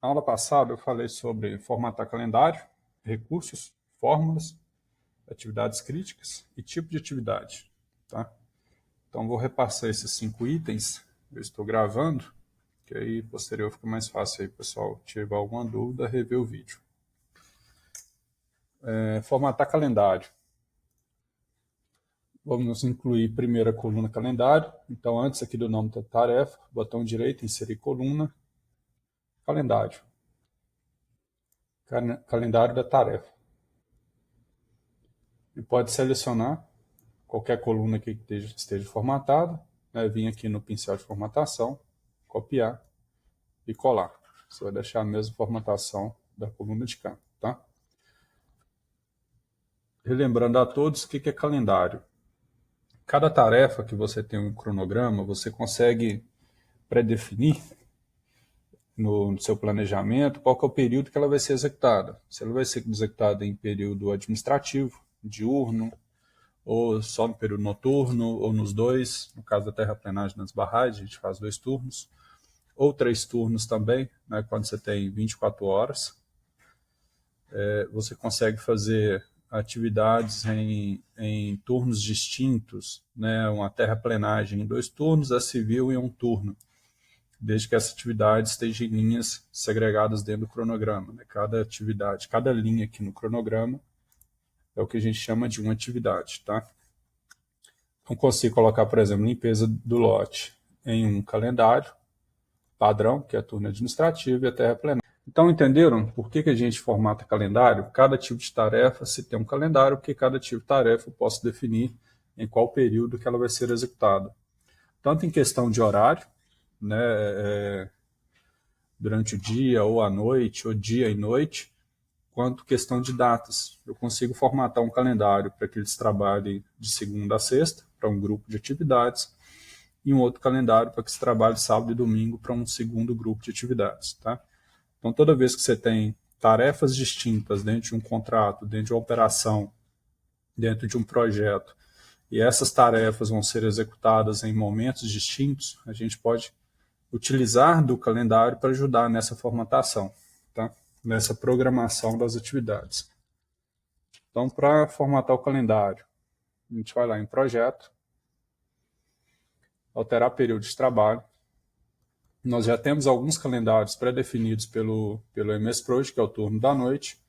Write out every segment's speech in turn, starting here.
Na aula passada eu falei sobre formatar calendário, recursos, fórmulas, atividades críticas e tipo de atividade. Tá? Então vou repassar esses 5 itens, eu estou gravando, que aí posterior fica mais fácil aí, pessoal, tiver alguma dúvida, rever o vídeo. Formatar calendário. Vamos incluir primeiro a coluna calendário. Então, antes aqui do nome da tarefa, botão direito, inserir coluna, calendário. Calendário da tarefa. E pode selecionar qualquer coluna que esteja formatada, né? Vir aqui no pincel de formatação, copiar e colar. Você vai deixar a mesma formatação da coluna de cá. Tá? Relembrando a todos o que é calendário. Cada tarefa que você tem um cronograma, você consegue pré-definir no seu planejamento qual que é o período que ela vai ser executada. Se ela vai ser executada em período administrativo, diurno, ou só no período noturno, ou nos dois. No caso da terraplenagem nas barragens, a gente faz 2 turnos, ou 3 turnos também, né, quando você tem 24 horas. Você consegue fazer atividades em turnos distintos, né, uma terraplenagem em 2 turnos, a civil em 1 turno, desde que essa atividade esteja em linhas segregadas dentro do cronograma. Né? Cada atividade, cada linha aqui no cronograma é o que a gente chama de uma atividade. Tá? Então, consigo colocar, por exemplo, limpeza do lote em um calendário padrão, que é turno administrativo, e a terraplenagem. Então, entenderam por que a gente formata calendário? Cada tipo de tarefa, se tem um calendário, porque cada tipo de tarefa eu posso definir em qual período que ela vai ser executada. Tanto em questão de horário, né, durante o dia ou à noite, ou dia e noite, quanto questão de datas. Eu consigo formatar um calendário para que eles trabalhem de segunda a sexta, para um grupo de atividades, e um outro calendário para que se trabalhe sábado e domingo para um segundo grupo de atividades. Tá? Então, toda vez que você tem tarefas distintas dentro de um contrato, dentro de uma operação, dentro de um projeto, e essas tarefas vão ser executadas em momentos distintos, a gente pode utilizar do calendário para ajudar nessa formatação, tá? Nessa programação das atividades. Então, para formatar o calendário, a gente vai lá em projeto, alterar período de trabalho. Nós já temos alguns calendários pré-definidos pelo MS Project, que é o turno da noite,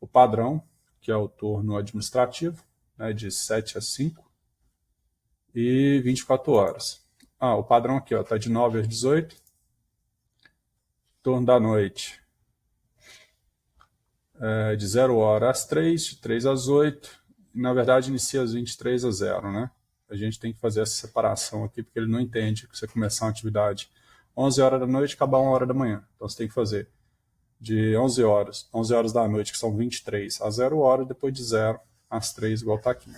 o padrão, que é o turno administrativo, né, de 7 a 5, e 24 horas. O padrão aqui está de 9 às 18, turno da noite de 0 hora às 3, de 3 às 8, e, na verdade inicia às 23 a 0, né? A gente tem que fazer essa separação aqui, porque ele não entende que você começar uma atividade 11 horas da noite e acabar 1 hora da manhã. Então você tem que fazer de 11 horas da noite, que são 23, a 0 hora, depois de 0 às 3, igual está aqui.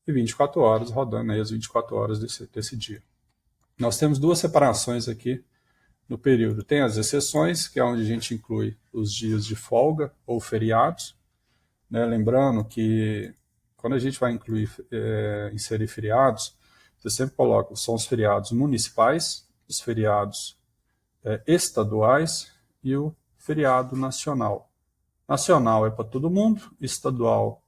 E 24 horas, rodando aí as 24 horas desse dia. Nós temos 2 separações aqui no período. Tem as exceções, que é onde a gente inclui os dias de folga ou feriados. Né? Lembrando que quando a gente vai inserir feriados, você sempre coloca, são os feriados municipais, os feriados estaduais e o feriado nacional. Nacional é para todo mundo, estadual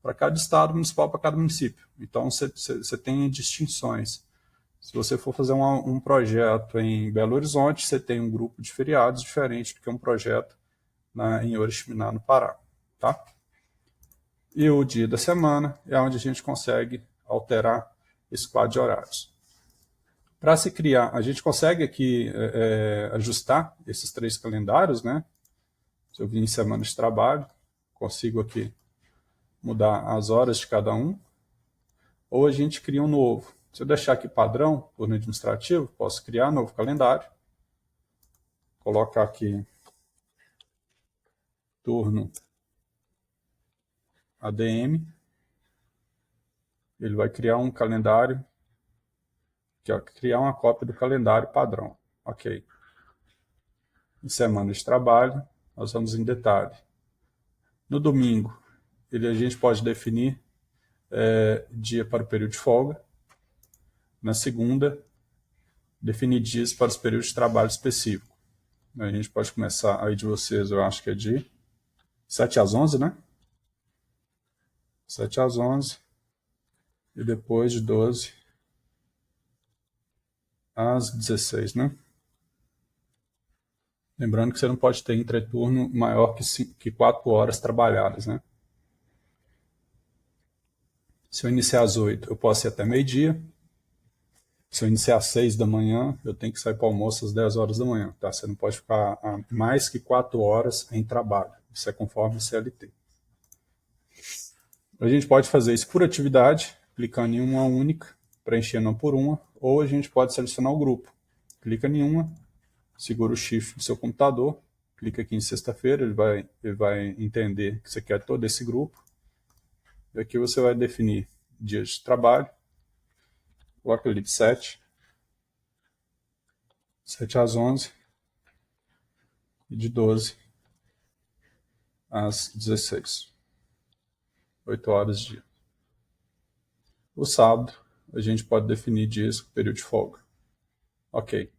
para cada estado, municipal para cada município. Então você tem distinções. Se você for fazer um projeto em Belo Horizonte, você tem um grupo de feriados diferente do que um projeto em Oriximiná, no Pará. Tá? E o dia da semana é onde a gente consegue alterar esse quadro de horários. Para se criar, a gente consegue aqui ajustar esses 3 calendários, né? Se eu vim em semana de trabalho, consigo aqui mudar as horas de cada um, ou a gente cria um novo. Se eu deixar aqui padrão, turno administrativo, posso criar um novo calendário, colocar aqui turno ADM, ele vai criar um calendário, que é criar uma cópia do calendário padrão. Ok. Em semana de trabalho, nós vamos em detalhe. No domingo, a gente pode definir dia para o período de folga. Na segunda, definir dias para os períodos de trabalho específico. A gente pode começar aí de vocês, eu acho que é de 7 às 11, né? 7 às 11 e depois de 12 às 16, né? Lembrando que você não pode ter entreturno maior que 4 horas trabalhadas, né? Se eu iniciar às 8, eu posso ir até meio-dia. Se eu iniciar às 6 da manhã, eu tenho que sair para o almoço às 10 horas da manhã, tá? Você não pode ficar mais que 4 horas em trabalho. Isso é conforme o CLT. A gente pode fazer isso por atividade, clicando em uma única, preenchendo uma por uma, ou a gente pode selecionar o grupo. Clica em uma, segura o shift do seu computador, clica aqui em sexta-feira, ele vai entender que você quer todo esse grupo. E aqui você vai definir dias de trabalho, coloca ali de 7 às 11 e de 12 às 16. 8 horas de dia. O sábado, a gente pode definir dias com período de folga. Ok.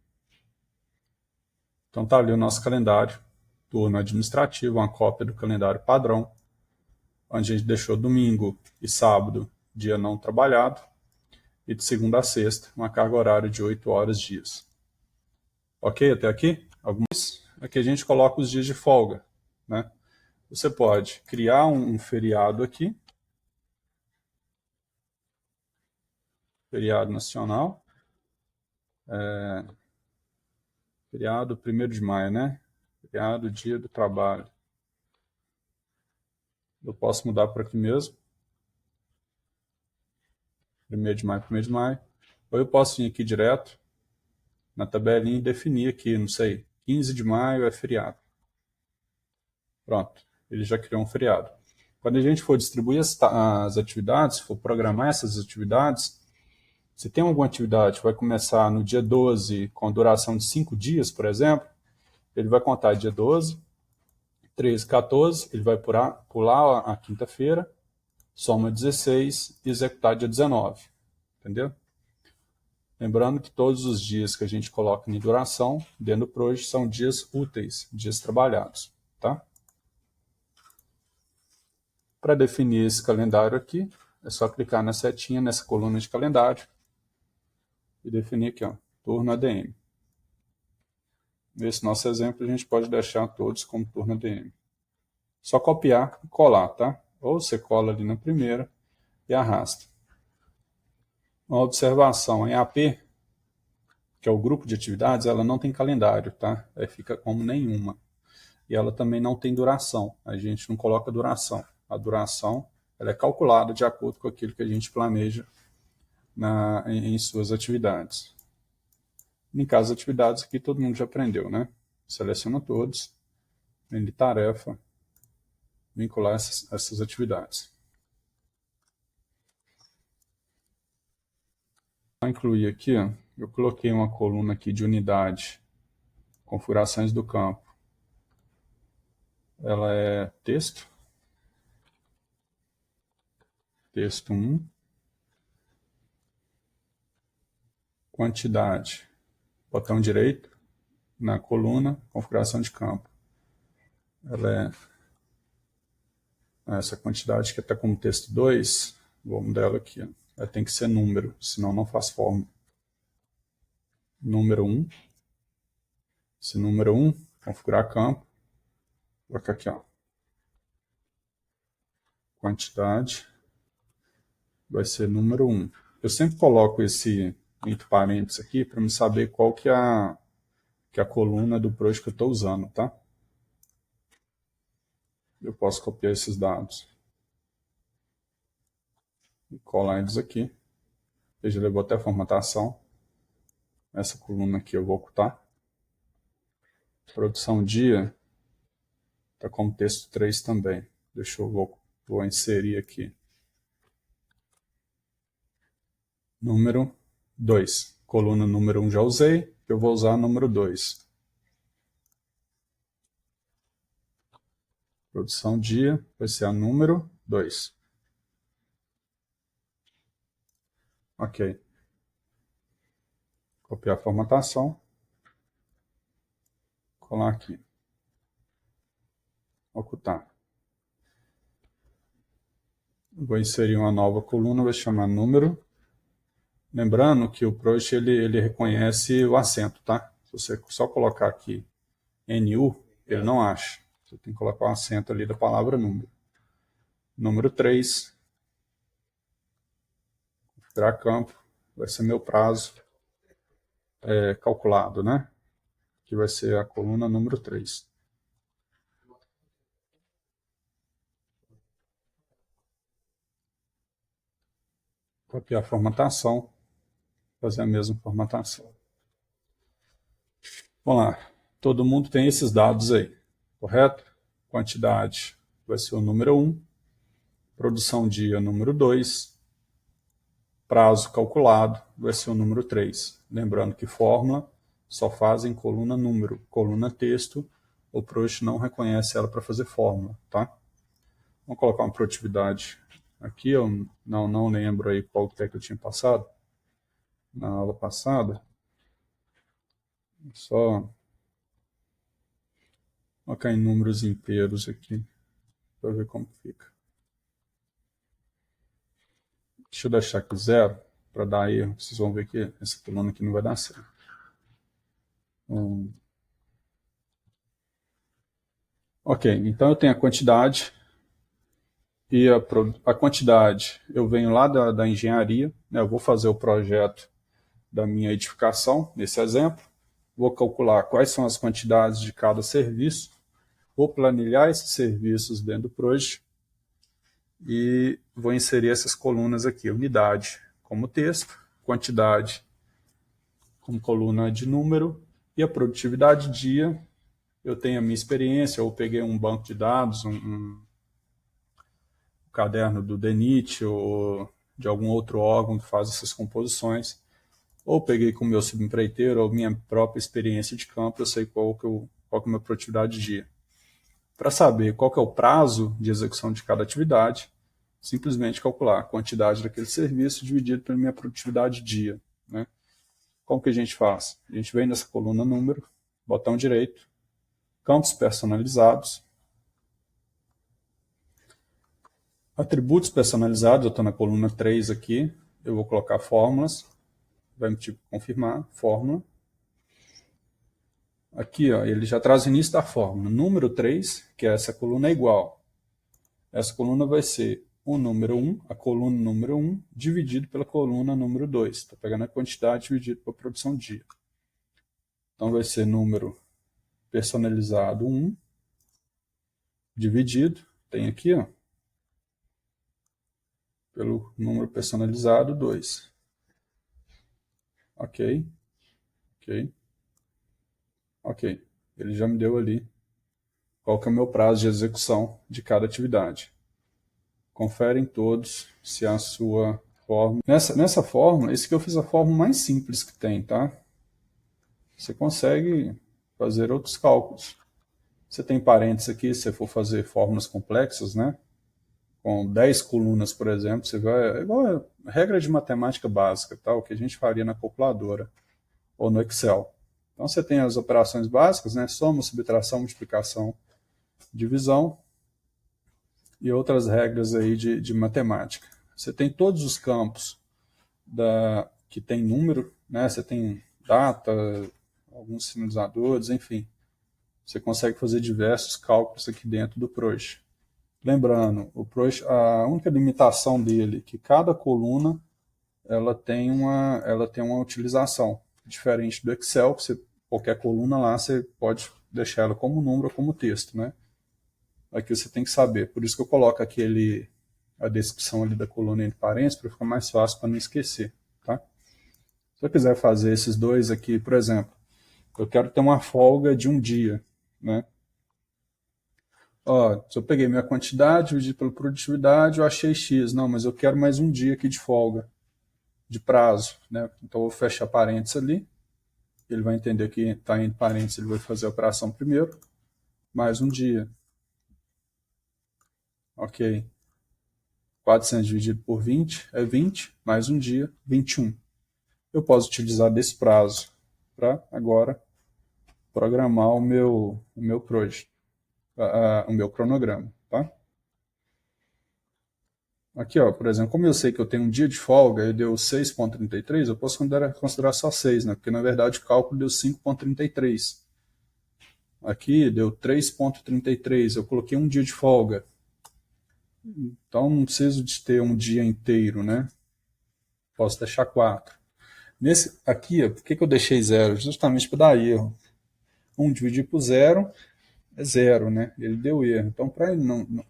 Então tá ali o nosso calendário, turno administrativo, uma cópia do calendário padrão, onde a gente deixou domingo e sábado, dia não trabalhado, e de segunda a sexta, uma carga horária de 8 horas dias. Ok até aqui? Aqui a gente coloca os dias de folga, né? Você pode criar um feriado aqui, feriado nacional, feriado 1º de maio, né? Feriado dia do trabalho. Eu posso mudar para aqui mesmo. 1º de maio, 1º de maio. Ou eu posso vir aqui direto na tabelinha e definir aqui, não sei, 15 de maio é feriado. Pronto, ele já criou um feriado. Quando a gente for distribuir as atividades, for programar essas atividades, se tem alguma atividade que vai começar no dia 12 com duração de 5 dias, por exemplo, ele vai contar dia 12, 13, 14, ele vai pular a quinta-feira, soma 16 e executar dia 19. Entendeu? Lembrando que todos os dias que a gente coloca em duração, dentro do Proj, são dias úteis, dias trabalhados. Tá? Para definir esse calendário aqui, é só clicar na setinha nessa coluna de calendário e definir aqui, ó, turno ADM. Nesse nosso exemplo, a gente pode deixar todos como turno ADM. Só copiar e colar, tá? Ou você cola ali na primeira e arrasta. Uma observação, em AP, que é o grupo de atividades, ela não tem calendário, tá? Aí fica como nenhuma. E ela também não tem duração. A gente não coloca duração. A duração ela é calculada de acordo com aquilo que a gente planeja em suas atividades. Em caso de atividades, aqui todo mundo já aprendeu, né? Seleciona todos, vem de tarefa, vincular essas atividades. Para incluir aqui, ó, eu coloquei uma coluna aqui de unidade, configurações do campo. Ela é texto 1, quantidade, botão direito, na coluna, configuração de campo. Ela é essa quantidade que está como texto 2, vou mudar ela aqui. Ó. Ela tem que ser número, senão não faz forma. Número 1. Esse número 1, configurar campo. Vou colocar aqui, ó. Quantidade vai ser número 1. Eu sempre coloco esse entre parênteses aqui para me saber qual que é a coluna do projeto que eu estou usando, tá? Eu posso copiar esses dados e colar eles aqui. Ele já levou até a formatação. Essa coluna aqui eu vou ocultar. Produção dia está como texto 3 também. Deixa eu vou inserir aqui. Número 2. Coluna número 1 já usei. Eu vou usar número 2. Produção dia vai ser a número 2. Ok. Copiar a formatação. colar aqui. Ocultar. Vou inserir uma nova coluna, vou chamar número. Lembrando que o Proust ele reconhece o acento, tá? Se você só colocar aqui NU, ele não acha. Você tem que colocar o acento ali da palavra número. Número 3. Configurar campo. Vai ser meu prazo calculado, né? Que vai ser a coluna número 3. Copiar a formatação. Fazer a mesma formatação. Vamos lá. Todo mundo tem esses dados aí, correto? Quantidade vai ser o número 1. Produção dia, número 2. Prazo calculado vai ser o número 3. Lembrando que fórmula só faz em coluna número. Coluna texto, o Proust não reconhece ela para fazer fórmula, tá? Vamos colocar uma produtividade aqui. Eu não lembro aí qual que é que eu tinha passado na aula passada. Só colocar em números inteiros aqui para ver como fica. Deixa eu deixar aqui 0 para dar erro. Vocês vão ver que essa coluna aqui não vai dar certo. Ok, então eu tenho a quantidade. E a quantidade, eu venho lá da engenharia, né, eu vou fazer o projeto da minha edificação, nesse exemplo, vou calcular quais são as quantidades de cada serviço, vou planilhar esses serviços dentro do Proust e vou inserir essas colunas aqui, unidade como texto, quantidade como coluna de número e a produtividade dia, eu tenho a minha experiência, ou peguei um banco de dados, um caderno do DENIT ou de algum outro órgão que faz essas composições, ou peguei com o meu subempreiteiro ou minha própria experiência de campo, eu sei qual que é a minha produtividade de dia. Para saber qual que é o prazo de execução de cada atividade, simplesmente calcular a quantidade daquele serviço dividido pela minha produtividade dia. Né? Como que a gente faz? A gente vem nessa coluna número, botão direito, campos personalizados, atributos personalizados, eu estou na coluna 3 aqui, eu vou colocar fórmulas, vai me tipo confirmar, fórmula. Aqui, ó, ele já traz o início da fórmula. Número 3, que é essa coluna, é igual. Essa coluna vai ser o número 1, a coluna número 1, dividido pela coluna número 2. Estou pegando a quantidade dividido pela produção dia. Então vai ser número personalizado 1, dividido, tem aqui, ó, pelo número personalizado 2. Ok, ok, ok. Ele já me deu ali qual que é o meu prazo de execução de cada atividade. Conferem todos se a sua fórmula... Nessa fórmula, esse aqui eu fiz a fórmula mais simples que tem, tá? Você consegue fazer outros cálculos. Você tem parênteses aqui, se você for fazer fórmulas complexas, né? Com 10 colunas, por exemplo, você vai... É igual a regra de matemática básica, tá? O que a gente faria na calculadora ou no Excel. Então você tem as operações básicas, né? Soma, subtração, multiplicação, divisão e outras regras aí de matemática. Você tem todos os campos que tem número, né? Você tem data, alguns sinalizadores, enfim. Você consegue fazer diversos cálculos aqui dentro do Proust. Lembrando, o Proust, a única limitação dele é que cada coluna ela tem uma utilização diferente do Excel. Qualquer coluna lá você pode deixar ela como número ou como texto, né? Aqui você tem que saber. Por isso que eu coloco aqui a descrição ali da coluna entre parênteses, para ficar mais fácil para não esquecer. Tá? Se eu quiser fazer esses dois aqui, por exemplo, eu quero ter uma folga de um dia. Né? Ó, se eu peguei minha quantidade, dividi pela produtividade, eu achei X. Não, mas eu quero mais um dia aqui de folga, de prazo. Né? Então eu vou fechar parênteses ali. Ele vai entender que está entre parênteses, ele vai fazer a operação primeiro. Mais um dia. Ok. 400 dividido por 20 é 20, mais um dia, 21. Eu posso utilizar desse prazo para agora programar o meu project, o meu cronograma, tá? Aqui, ó, por exemplo, como eu sei que eu tenho um dia de folga e deu 6,33, eu posso considerar só 6, né? Porque na verdade o cálculo deu 5,33. Aqui deu 3,33, eu coloquei um dia de folga. Então não preciso de ter um dia inteiro, né? Posso deixar 4. Nesse aqui, ó, por que eu deixei 0? Justamente para dar erro. 1 dividido por 0 é 0, né? Ele deu erro. Então, para ele não.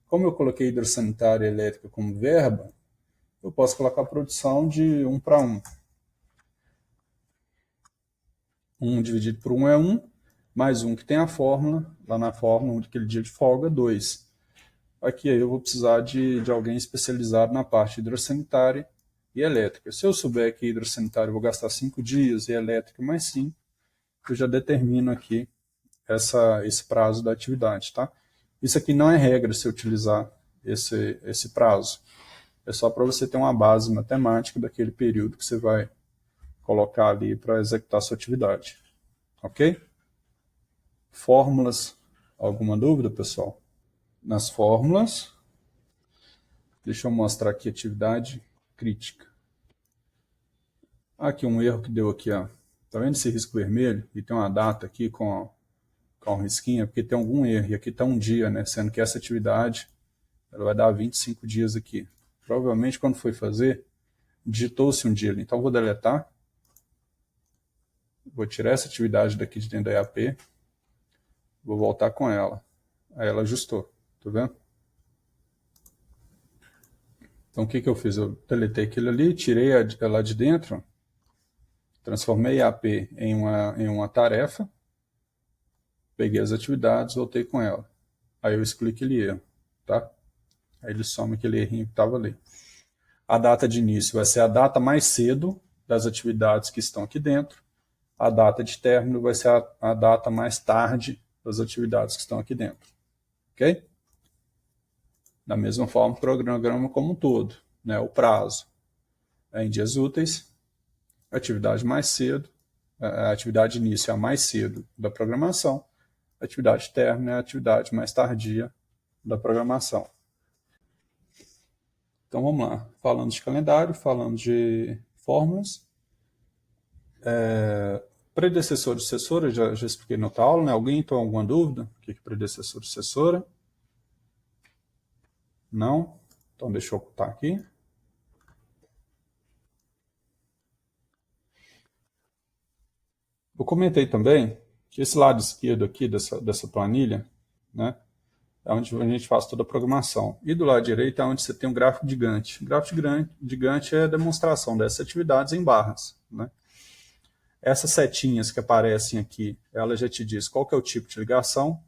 Como eu coloquei hidrossanitária elétrica como verba, eu posso colocar a produção de 1 para 1. 1 dividido por 1 é 1, mais 1 que tem a fórmula, lá na fórmula, aquele dia de folga, 2. Aqui aí eu vou precisar de alguém especializado na parte hidrossanitária e elétrica. Se eu souber que hidrossanitária eu vou gastar 5 dias e elétrica mais 5, eu já determino aqui esse prazo da atividade. Tá? Isso aqui não é regra se utilizar esse prazo. É só para você ter uma base matemática daquele período que você vai colocar ali para executar a sua atividade. Ok? Fórmulas. Alguma dúvida, pessoal? Nas fórmulas, deixa eu mostrar aqui atividade crítica. Aqui um erro que deu aqui, ó. Tá vendo esse risco vermelho? E tem uma data aqui com um risquinho, porque tem algum erro. E aqui está um dia, né? Sendo que essa atividade ela vai dar 25 dias aqui. Provavelmente quando foi fazer, digitou-se um dia ali. Então eu vou deletar. Vou tirar essa atividade daqui de dentro da EAP. Vou voltar com ela. Aí ela ajustou. Tá vendo? Então o que eu fiz? Eu deletei aquilo ali, tirei ela de dentro, transformei a AP em uma tarefa, peguei as atividades, voltei com ela. Aí eu excluí aquele erro, tá? Aí ele some aquele errinho que estava ali. A data de início vai ser a data mais cedo das atividades que estão aqui dentro. A data de término vai ser a data mais tarde das atividades que estão aqui dentro. Ok? Da mesma forma, o cronograma como um todo, né? O prazo é em dias úteis, a atividade mais cedo, a atividade de início é a mais cedo da programação, a atividade término é a atividade mais tardia da programação. Então vamos lá, falando de calendário, falando de fórmulas, predecessor e sucessora, já expliquei na outra aula, né? Alguém tem alguma dúvida? O que é predecessor e sucessora? Não? Então deixa eu ocultar aqui. Eu comentei também que esse lado esquerdo aqui dessa planilha, né, é onde a gente faz toda a programação. E do lado direito é onde você tem um gráfico de Gantt. O gráfico de Gantt é a demonstração dessas atividades em barras. Né? Essas setinhas que aparecem aqui, ela já te diz qual que é o tipo de ligação.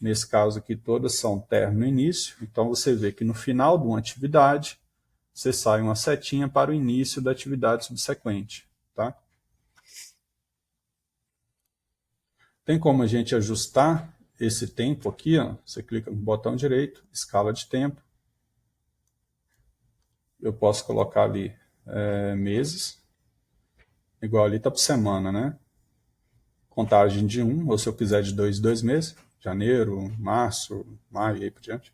Nesse caso aqui, todas são término e início. Então, você vê que no final de uma atividade, você sai uma setinha para o início da atividade subsequente. Tá? Tem como a gente ajustar esse tempo aqui, ó. Você clica no botão direito, escala de tempo. Eu posso colocar ali meses, igual ali está por semana, né? Contagem de 1, ou se eu quiser de 2 meses, janeiro, março, maio e aí por diante.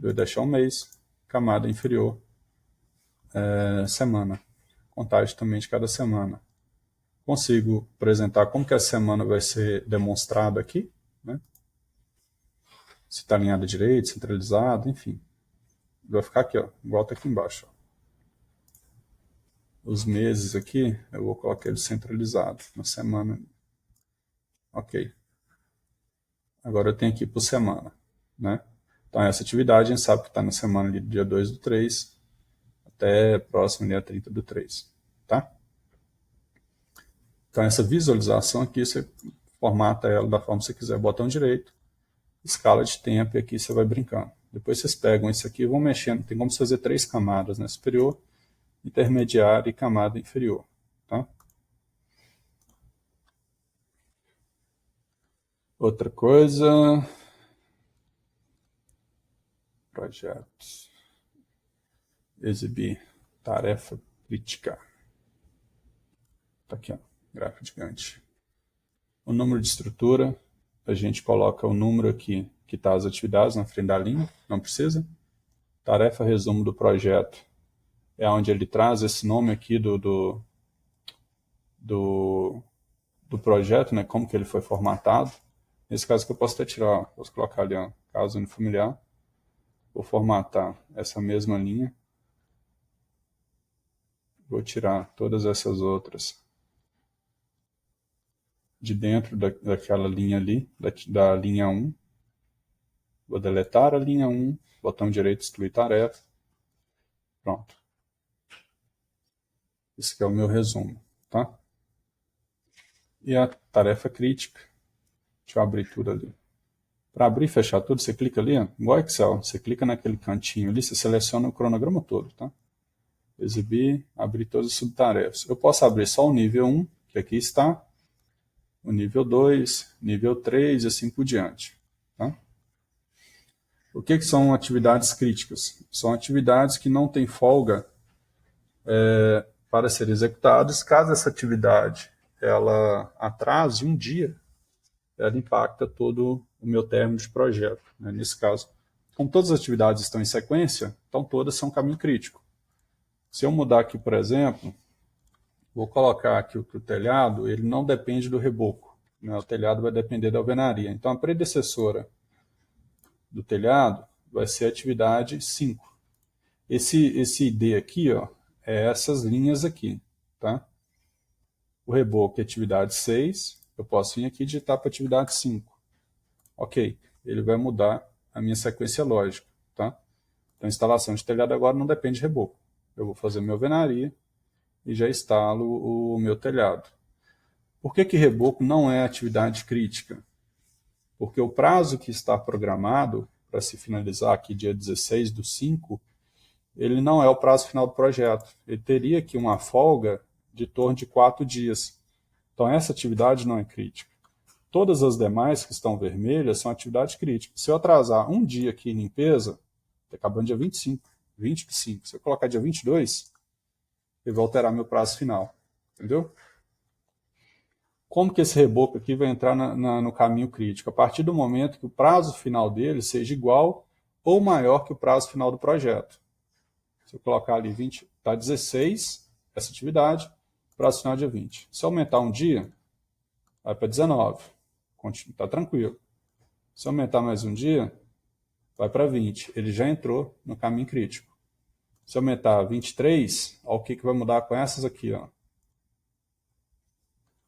Eu deixar um mês, camada inferior, semana. Contagem também de cada semana. Consigo apresentar como que a semana vai ser demonstrada aqui, né? Se está alinhada direito, centralizado, enfim. Vai ficar aqui, ó, igual está aqui embaixo. Ó. Os meses aqui, eu vou colocar ele centralizado na semana. Ok. Agora eu tenho aqui por semana, né? Então essa atividade a gente sabe que está na semana do dia 2 do 3 até próximo dia 30 do 3, tá? Então essa visualização aqui, você formata ela da forma que você quiser, botão direito, escala de tempo, e aqui você vai brincando. Depois vocês pegam isso aqui e vão mexendo, tem como fazer 3 camadas, né? Superior, intermediária e camada inferior, tá? Outra coisa, projetos, exibir, tarefa crítica. Tá aqui, ó, gráfico de Gantt. O número de estrutura, a gente coloca o número aqui que está as atividades na frente da linha, não precisa. Tarefa resumo do projeto é onde ele traz esse nome aqui do projeto, né, como que ele foi formatado. Nesse caso que eu posso até tirar, posso colocar ali, ó, caso unifamiliar. Vou formatar essa mesma linha. Vou tirar todas essas outras de dentro daquela linha ali, da linha 1. Vou deletar a linha 1, botão direito, excluir tarefa. Pronto. Esse aqui é o meu resumo, tá? E a tarefa crítica. Deixa eu abrir tudo ali. Para abrir e fechar tudo, você clica ali, ó, igual Excel. Você clica naquele cantinho ali, você seleciona o cronograma todo, tá? Exibir, abrir todas as subtarefas. Eu posso abrir só o nível 1, que aqui está, o nível 2, nível 3 e assim por diante. Tá? O que são atividades críticas? São atividades que não têm folga para serem executadas. Caso essa atividade ela atrase um dia, ela impacta todo o meu término de projeto. Né? Nesse caso, como todas as atividades estão em sequência, então todas são caminho crítico. Se eu mudar aqui, por exemplo, vou colocar aqui que o telhado ele não depende do reboco. Né? O telhado vai depender da alvenaria. Então, a predecessora do telhado vai ser a atividade 5. Esse ID aqui, ó, é essas linhas aqui. Tá? O reboco é atividade 6. Eu posso vir aqui e digitar para atividade 5. Ok, ele vai mudar a minha sequência lógica. Tá? Então, a instalação de telhado agora não depende de reboco. Eu vou fazer minha alvenaria e já instalo o meu telhado. Por que reboco não é atividade crítica? Porque o prazo que está programado para se finalizar aqui dia 16/5, ele não é o prazo final do projeto. Ele teria aqui uma folga de torno de 4 dias. Então essa atividade não é crítica. Todas as demais que estão vermelhas são atividades críticas. Se eu atrasar um dia aqui em limpeza, está acabando dia 25, 25. Se eu colocar dia 22, ele vai alterar meu prazo final. Entendeu? Como que esse reboco aqui vai entrar no caminho crítico? A partir do momento que o prazo final dele seja igual ou maior que o prazo final do projeto. Se eu colocar ali 20, está 16, essa atividade, prazo final é dia 20. Se eu aumentar um dia, vai para 19. Está tranquilo. Se eu aumentar mais um dia, vai para 20. Ele já entrou no caminho crítico. Se eu aumentar 23, olha o que vai mudar com essas aqui, ó.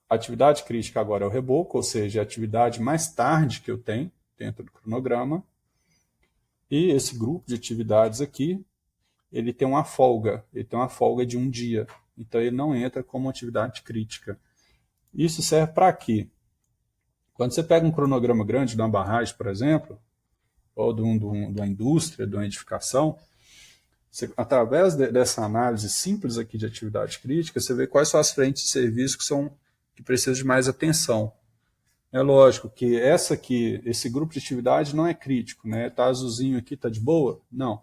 A atividade crítica agora é o reboco, ou seja, a atividade mais tarde que eu tenho dentro do cronograma. E esse grupo de atividades aqui, ele tem uma folga de um dia. Então ele não entra como atividade crítica. Isso serve para quê? Quando você pega um cronograma grande de uma barragem, por exemplo, ou de uma indústria, de uma edificação, você, através dessa análise simples aqui de atividade crítica, você vê quais são as frentes de serviço que precisam de mais atenção. É lógico que esse grupo de atividade não é crítico, né? Tá azulzinho aqui, tá de boa? Não.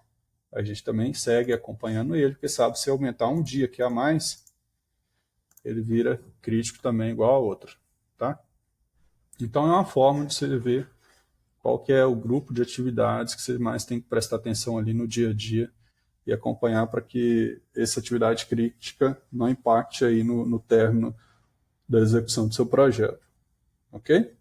A gente também segue acompanhando ele, porque sabe, se aumentar um dia aqui a mais, ele vira crítico também igual a outro, tá? Então é uma forma de você ver qual que é o grupo de atividades que você mais tem que prestar atenção ali no dia a dia e acompanhar para que essa atividade crítica não impacte aí no término da execução do seu projeto. Ok?